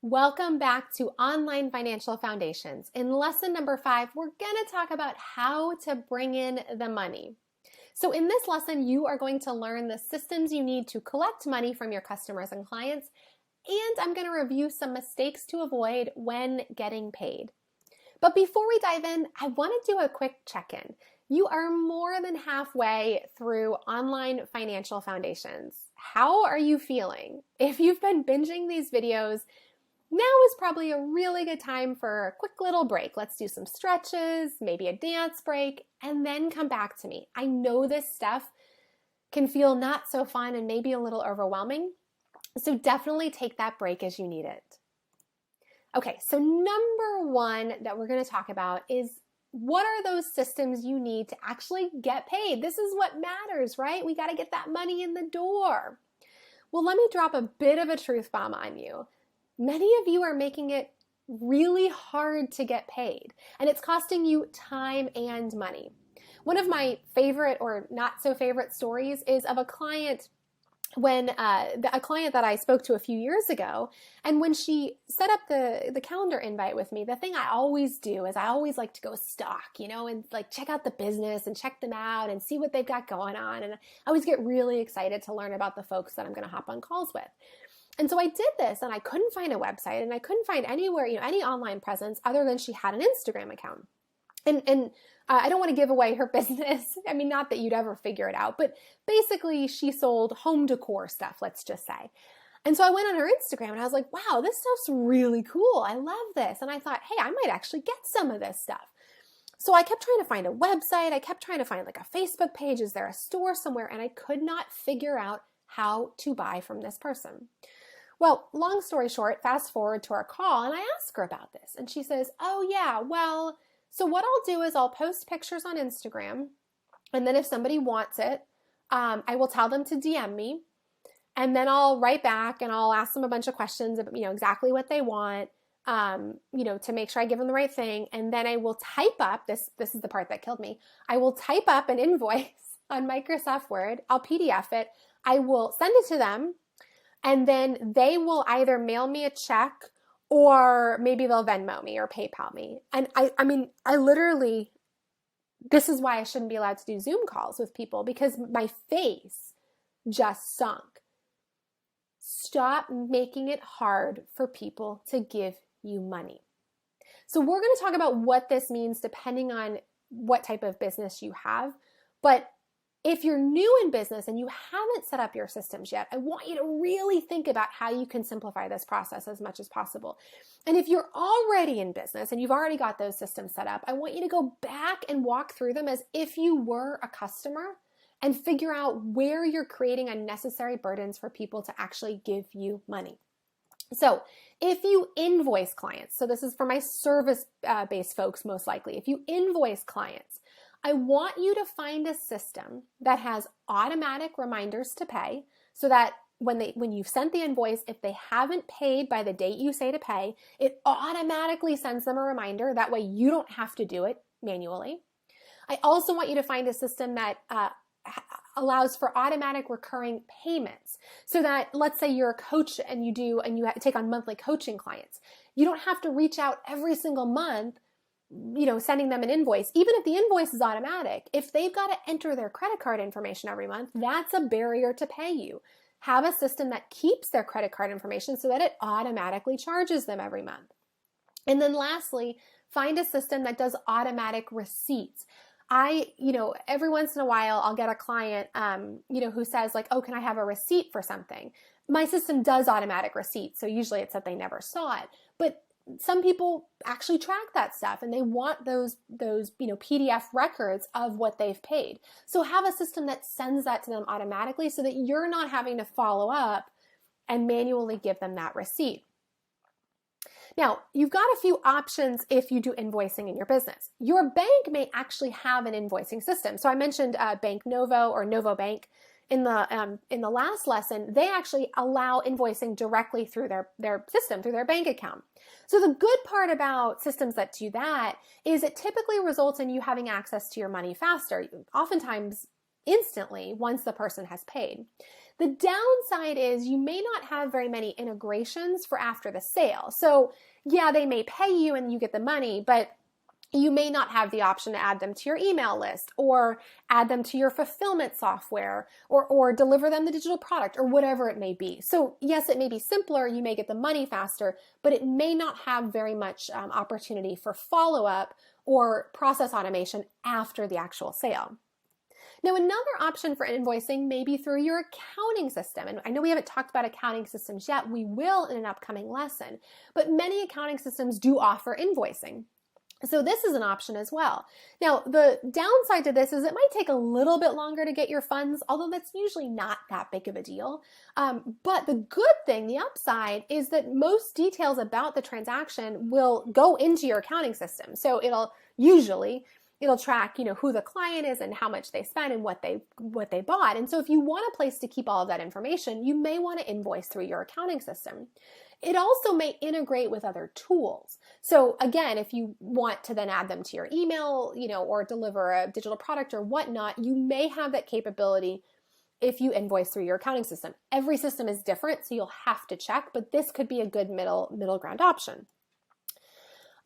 Welcome back to Online Financial Foundations. In lesson number 5, we're going to talk about how to bring in the money. So in this lesson, you are going to learn the systems you need to collect money from your customers and clients, and I'm going to review some mistakes to avoid when getting paid. But before we dive in, I want to do a quick check-in. You are more than halfway through Online Financial Foundations. How are you feeling? If you've been binging these videos, now is probably a really good time for a quick little break. Let's do some stretches, maybe a dance break, and then come back to me. I know this stuff can feel not so fun and maybe a little overwhelming, so definitely take that break as you need it. Okay, so number 1 that we're going to talk about is what are those systems you need to actually get paid? This is what matters, right? We got to get that money in the door. Well, let me drop a bit of a truth bomb on you. Many of you are making it really hard to get paid, and it's costing you time and money. One of my favorite or not so favorite stories is of a client when a client that I spoke to a few years ago, and when she set up the calendar invite with me, the thing I always do is I always like to go stalk, and like check out the business and check them out and see what they've got going on. And I always get really excited to learn about the folks that I'm going to hop on calls with. And so I did this, and I couldn't find a website, and I couldn't find anywhere, any online presence other than she had an Instagram account. And I don't want to give away her business. I mean, not that you'd ever figure it out, but basically she sold home decor stuff, let's just say. And so I went on her Instagram and I was like, wow, this stuff's really cool. I love this. And I thought, hey, I might actually get some of this stuff. So I kept trying to find a website. I kept trying to find like a Facebook page. Is there a store somewhere? And I could not figure out how to buy from this person. Well, long story short, fast forward to our call, and I asked her about this. And she says, oh yeah, well, so what I'll do is I'll post pictures on Instagram, and then if somebody wants it, I will tell them to DM me, and then I'll write back and I'll ask them a bunch of questions about, exactly what they want, to make sure I give them the right thing. And then I will type up, this is the part that killed me, I will type up an invoice on Microsoft Word, I'll PDF it, I will send it to them, and then they will either mail me a check or maybe they'll Venmo me or PayPal me. And I literally, this is why I shouldn't be allowed to do Zoom calls with people, because my face just sunk. Stop making it hard for people to give you money. So we're going to talk about what this means depending on what type of business you have. But if you're new in business and you haven't set up your systems yet, I want you to really think about how you can simplify this process as much as possible. And if you're already in business and you've already got those systems set up, I want you to go back and walk through them as if you were a customer and figure out where you're creating unnecessary burdens for people to actually give you money. So if you invoice clients, so this is for my service-based folks most likely, if you invoice clients, I want you to find a system that has automatic reminders to pay so that when you've sent the invoice, if they haven't paid by the date you say to pay, it automatically sends them a reminder. That way you don't have to do it manually. I also want you to find a system that allows for automatic recurring payments so that, let's say you're a coach and you take on monthly coaching clients. You don't have to reach out every single month sending them an invoice. Even if the invoice is automatic, if they've got to enter their credit card information every month, that's a barrier to pay you. Have a system that keeps their credit card information so that it automatically charges them every month. And then lastly, find a system that does automatic receipts. Every once in a while, I'll get a client, who says like, oh, can I have a receipt for something? My system does automatic receipts. So usually it's that they never saw it, but some people actually track that stuff and they want those PDF records of what they've paid. So have a system that sends that to them automatically so that you're not having to follow up and manually give them that receipt. Now, you've got a few options if you do invoicing in your business. Your bank may actually have an invoicing system. So I mentioned Bank Novo or Novo Bank. In the last lesson, they actually allow invoicing directly through their system, through their bank account. So the good part about systems that do that is it typically results in you having access to your money faster, oftentimes instantly once the person has paid. The downside is you may not have very many integrations for after the sale. So yeah, they may pay you and you get the money, but you may not have the option to add them to your email list or add them to your fulfillment software or deliver them the digital product or whatever it may be. So yes, it may be simpler, you may get the money faster, but it may not have very much opportunity for follow-up or process automation after the actual sale. Now, another option for invoicing may be through your accounting system. And I know we haven't talked about accounting systems yet. We will in an upcoming lesson, but many accounting systems do offer invoicing. So this is an option as well. Now, the downside to this is it might take a little bit longer to get your funds, although that's usually not that big of a deal. But the good thing, the upside, is that most details about the transaction will go into your accounting system. So it'll track, who the client is and how much they spent and what they bought. And so if you want a place to keep all of that information, you may want to invoice through your accounting system. It also may integrate with other tools. So again, if you want to then add them to your email, or deliver a digital product or whatnot, you may have that capability if you invoice through your accounting system. Every system is different, so you'll have to check, but this could be a good middle ground option.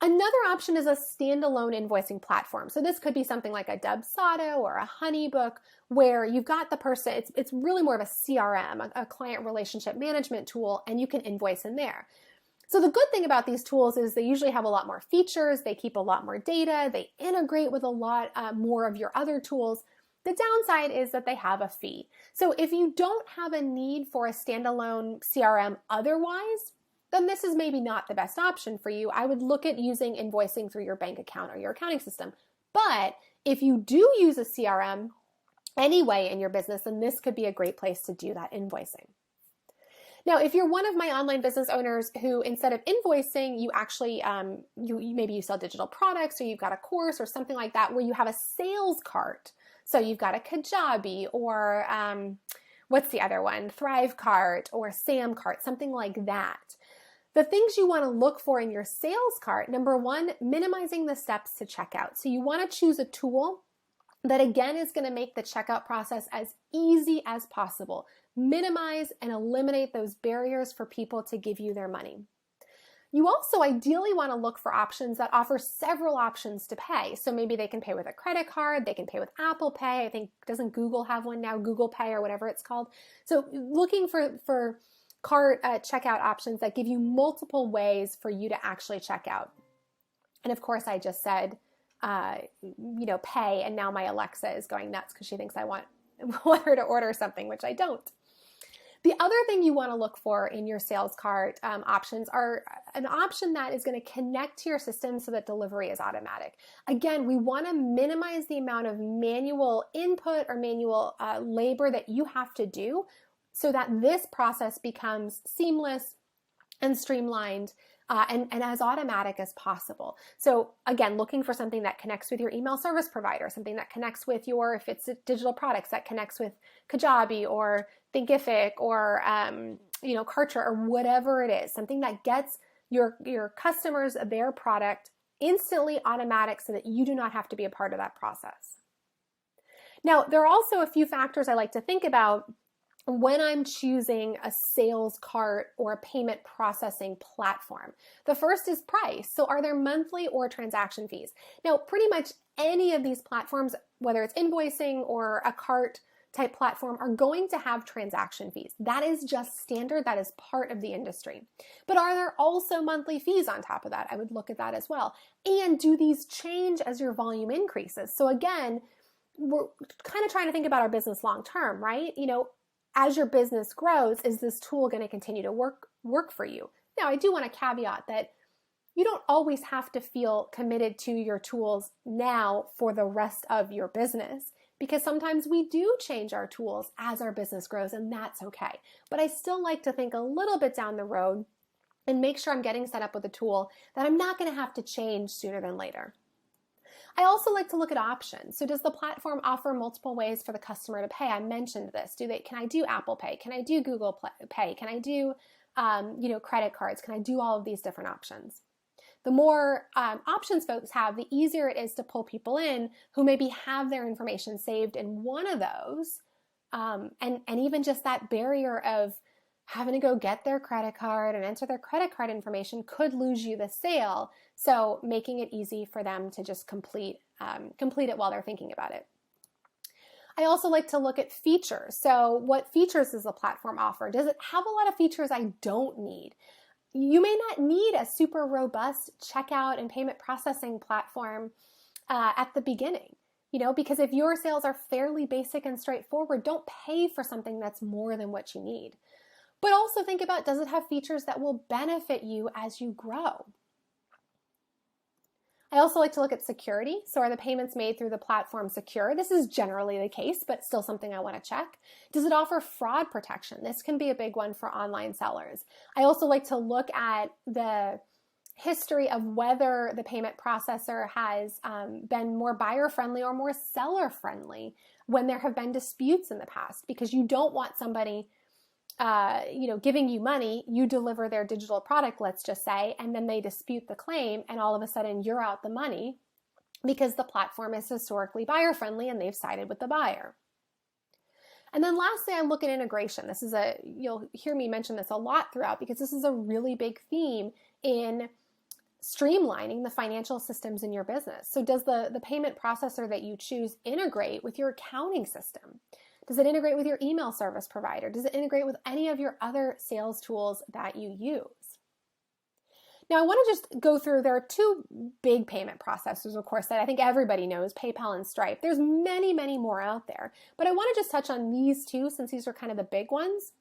Another option is a standalone invoicing platform. So this could be something like a Dubsado or a Honeybook, where you've got the person, it's really more of a CRM, a client relationship management tool, and you can invoice in there. So the good thing about these tools is they usually have a lot more features, they keep a lot more data, they integrate with a lot more of your other tools. The downside is that they have a fee. So if you don't have a need for a standalone CRM otherwise, then this is maybe not the best option for you. I would look at using invoicing through your bank account or your accounting system. But if you do use a CRM anyway in your business, then this could be a great place to do that invoicing. Now, if you're one of my online business owners who, instead of invoicing, you actually, maybe you sell digital products, or you've got a course or something like that where you have a sales cart. So you've got a Kajabi or what's the other one? Thrive Cart or Sam Cart, something like that. The things you want to look for in your sales cart, number one, minimizing the steps to checkout. So you want to choose a tool that, again, is going to make the checkout process as easy as possible. Minimize and eliminate those barriers for people to give you their money. You also ideally want to look for options that offer several options to pay. So maybe they can pay with a credit card, they can pay with Apple Pay. I think, doesn't Google have one now, Google Pay or whatever it's called? So looking for cart checkout options that give you multiple ways for you to actually check out. And of course, I just said, pay, and now my Alexa is going nuts because she thinks I want her to order something, which I don't. The other thing you want to look for in your sales cart options are an option that is going to connect to your system so that delivery is automatic. Again, we want to minimize the amount of manual input or manual labor that you have to do, so that this process becomes seamless and streamlined and as automatic as possible. So again, looking for something that connects with your email service provider, something that connects with if it's digital products, that connects with Kajabi or Thinkific or Kartra or whatever it is, something that gets your customers their product instantly automatic so that you do not have to be a part of that process. Now, there are also a few factors I like to think about when I'm choosing a sales cart or a payment processing platform. The first is price. So are there monthly or transaction fees? Now, pretty much any of these platforms, whether it's invoicing or a cart type platform, are going to have transaction fees. That is just standard. That is part of the industry. But are there also monthly fees on top of that? I would look at that as well. And do these change as your volume increases? So again, we're kind of trying to think about our business long term, right? As your business grows, is this tool going to continue to work for you? Now, I do want to caveat that you don't always have to feel committed to your tools now for the rest of your business, because sometimes we do change our tools as our business grows, and that's okay. But I still like to think a little bit down the road and make sure I'm getting set up with a tool that I'm not going to have to change sooner than later. I also like to look at options. So does the platform offer multiple ways for the customer to pay? I mentioned this. Can I do Apple Pay? Can I do Google Pay? Can I do credit cards? Can I do all of these different options? The more options folks have, the easier it is to pull people in who maybe have their information saved in one of those And even just that barrier of having to go get their credit card and enter their credit card information could lose you the sale. So making it easy for them to just complete it while they're thinking about it. I also like to look at features. So what features does the platform offer? Does it have a lot of features I don't need? You may not need a super robust checkout and payment processing platform at the beginning, because if your sales are fairly basic and straightforward, don't pay for something that's more than what you need. But also think about, does it have features that will benefit you as you grow? I also like to look at security. So are the payments made through the platform secure? This is generally the case, but still something I want to check. Does it offer fraud protection? This can be a big one for online sellers. I also like to look at the history of whether the payment processor has been more buyer-friendly or more seller-friendly when there have been disputes in the past, because you don't want somebody giving you money, you deliver their digital product, let's just say, and then they dispute the claim, and all of a sudden you're out the money because the platform is historically buyer-friendly and they've sided with the buyer. And then lastly, I look at integration. You'll hear me mention this a lot throughout because this is a really big theme in streamlining the financial systems in your business. So does the payment processor that you choose integrate with your accounting system? Does it integrate with your email service provider? Does it integrate with any of your other sales tools that you use? Now, I want to just go through, there are two big payment processors, of course, that I think everybody knows, PayPal and Stripe. There's many, many more out there, but I want to just touch on these two since these are kind of the big ones.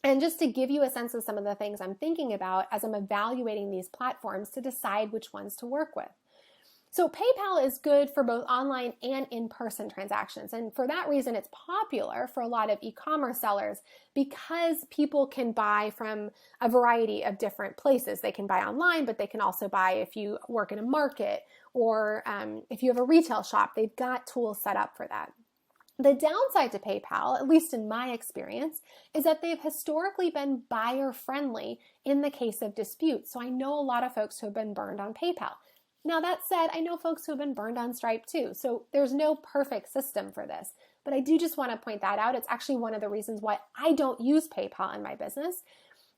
And just to give you a sense of some of the things I'm thinking about as I'm evaluating these platforms to decide which ones to work with. So PayPal is good for both online and in-person transactions. And for that reason, it's popular for a lot of e-commerce sellers because people can buy from a variety of different places. They can buy online, but they can also buy if you work in a market or if you have a retail shop, they've got tools set up for that. The downside to PayPal, at least in my experience, is that they've historically been buyer-friendly in the case of disputes. So I know a lot of folks who have been burned on PayPal. Now that said, I know folks who have been burned on Stripe too, so there's no perfect system for this, but I do just want to point that out. It's actually one of the reasons why I don't use PayPal in my business.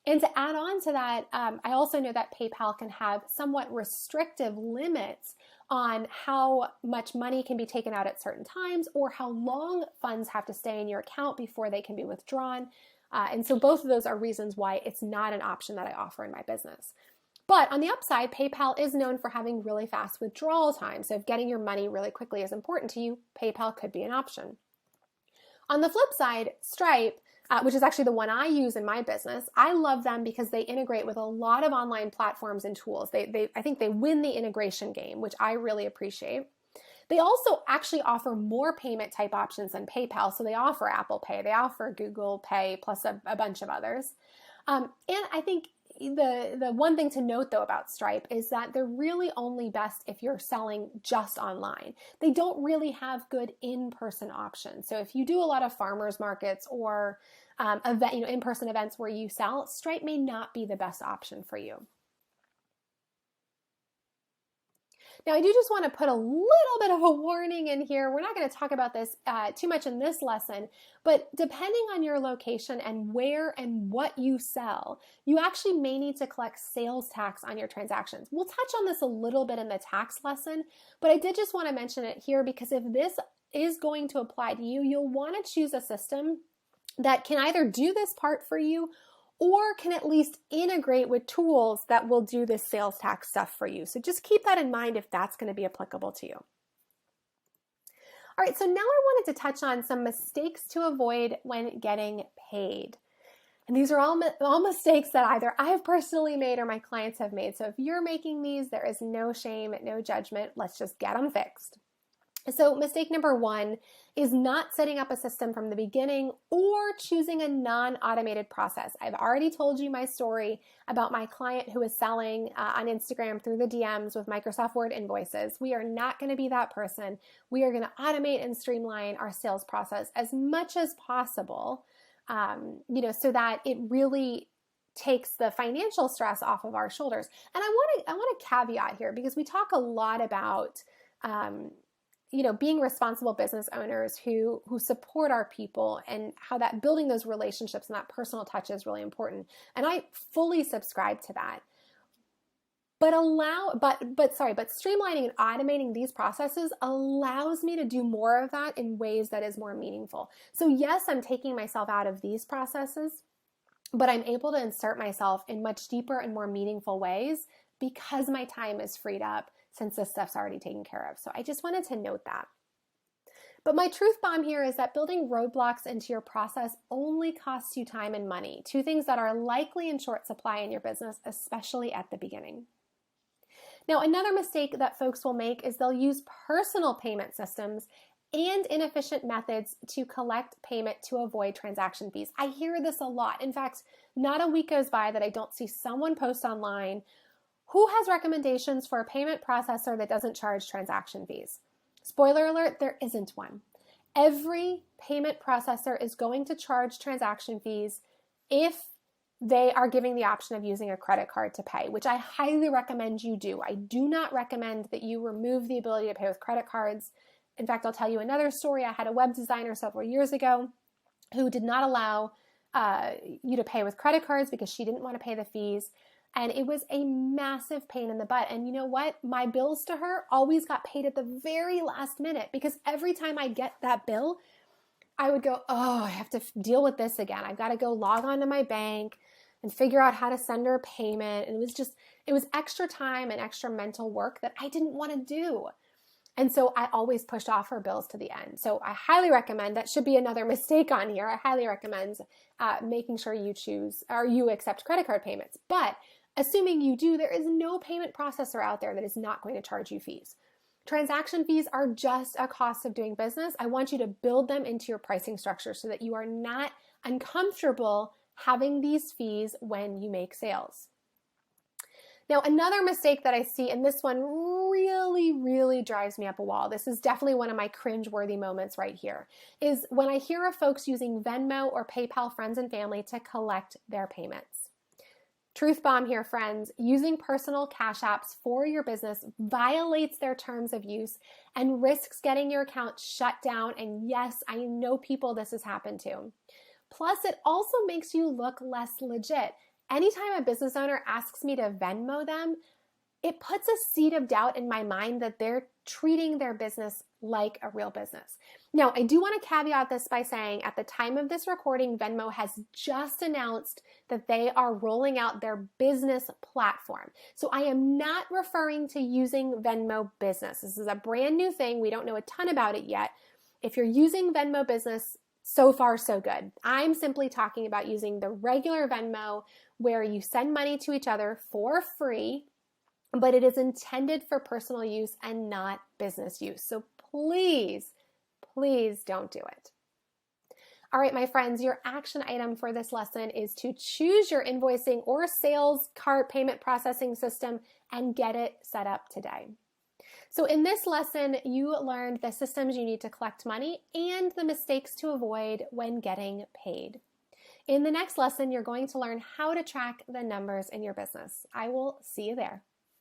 And to add on to that, I also know that PayPal can have somewhat restrictive limits on how much money can be taken out at certain times or how long funds have to stay in your account before they can be withdrawn. And so both of those are reasons why it's not an option that I offer in my business. But on the upside, PayPal is known for having really fast withdrawal times. So if getting your money really quickly is important to you, PayPal could be an option. On the flip side, Stripe, which is actually the one I use in my business, I love them because they integrate with a lot of online platforms and tools. I think they win the integration game, which I really appreciate. They also actually offer more payment type options than PayPal. So they offer Apple Pay, they offer Google Pay, plus a bunch of others. And I think the one thing to note though about Stripe is that they're really only best if you're selling just online. They don't really have good in-person options. So if you do a lot of farmers markets or in-person events where you sell, Stripe may not be the best option for you. Now, I do just want to put a little bit of a warning in here. We're not going to talk about this too much in this lesson, but depending on your location and where and what you sell, you actually may need to collect sales tax on your transactions. We'll touch on this a little bit in the tax lesson, but I did just want to mention it here because if this is going to apply to you, you'll want to choose a system that can either do this part for you or can at least integrate with tools that will do this sales tax stuff for you. So just keep that in mind if that's going to be applicable to you. All right, so now I wanted to touch on some mistakes to avoid when getting paid. And these are all mistakes that either I have personally made or my clients have made. So if you're making these, there is no shame, no judgment. Let's just get them fixed. So mistake number one is not setting up a system from the beginning or choosing a non-automated process. I've already told you my story about my client who is selling on Instagram through the DMs with Microsoft Word invoices. We are not going to be that person. We are going to automate and streamline our sales process as much as possible, so that it really takes the financial stress off of our shoulders. And I want to caveat here because we talk a lot about being responsible business owners who support our people, and how that building those relationships and that personal touch is really important. And I fully subscribe to that. But streamlining and automating these processes allows me to do more of that in ways that is more meaningful. So yes, I'm taking myself out of these processes, but I'm able to insert myself in much deeper and more meaningful ways because my time is freed up since this stuff's already taken care of. So I just wanted to note that. But my truth bomb here is that building roadblocks into your process only costs you time and money, two things that are likely in short supply in your business, especially at the beginning. Now, another mistake that folks will make is they'll use personal payment systems and inefficient methods to collect payment to avoid transaction fees. I hear this a lot. In fact, not a week goes by that I don't see someone post online who has recommendations for a payment processor that doesn't charge transaction fees. Spoiler alert, there isn't one. Every payment processor is going to charge transaction fees if they are giving the option of using a credit card to pay, which I highly recommend you do. I do not recommend that you remove the ability to pay with credit cards. In fact, I'll tell you another story. I had a web designer several years ago who did not allow you to pay with credit cards because she didn't want to pay the fees. And it was a massive pain in the butt. And you know what? My bills to her always got paid at the very last minute, because every time I get that bill, I would go, oh, I have to deal with this again. I've got to go log on to my bank and figure out how to send her a payment. And it was extra time and extra mental work that I didn't want to do. And so I always pushed off her bills to the end. So I highly recommend, that should be another mistake on here, I highly recommend making sure you choose or you accept credit card payments. But assuming you do, there is no payment processor out there that is not going to charge you fees. Transaction fees are just a cost of doing business. I want you to build them into your pricing structure so that you are not uncomfortable having these fees when you make sales. Now, another mistake that I see, and this one really, really drives me up a wall, this is definitely one of my cringe-worthy moments right here, is when I hear of folks using Venmo or PayPal friends and family to collect their payments. Truth bomb here, friends. Using personal cash apps for your business violates their terms of use and risks getting your account shut down. And yes, I know people this has happened to. Plus, it also makes you look less legit. Anytime a business owner asks me to Venmo them, it puts a seed of doubt in my mind that they're treating their business like a real business. Now, I do want to caveat this by saying at the time of this recording, Venmo has just announced that they are rolling out their business platform. So I am not referring to using Venmo Business. This is a brand new thing. We don't know a ton about it yet. If you're using Venmo Business, so far so good. I'm simply talking about using the regular Venmo where you send money to each other for free, but it is intended for personal use and not business use. So please don't do it. All right, my friends, your action item for this lesson is to choose your invoicing or sales cart payment processing system and get it set up today. So in this lesson, you learned the systems you need to collect money and the mistakes to avoid when getting paid. In the next lesson, you're going to learn how to track the numbers in your business. I will see you there.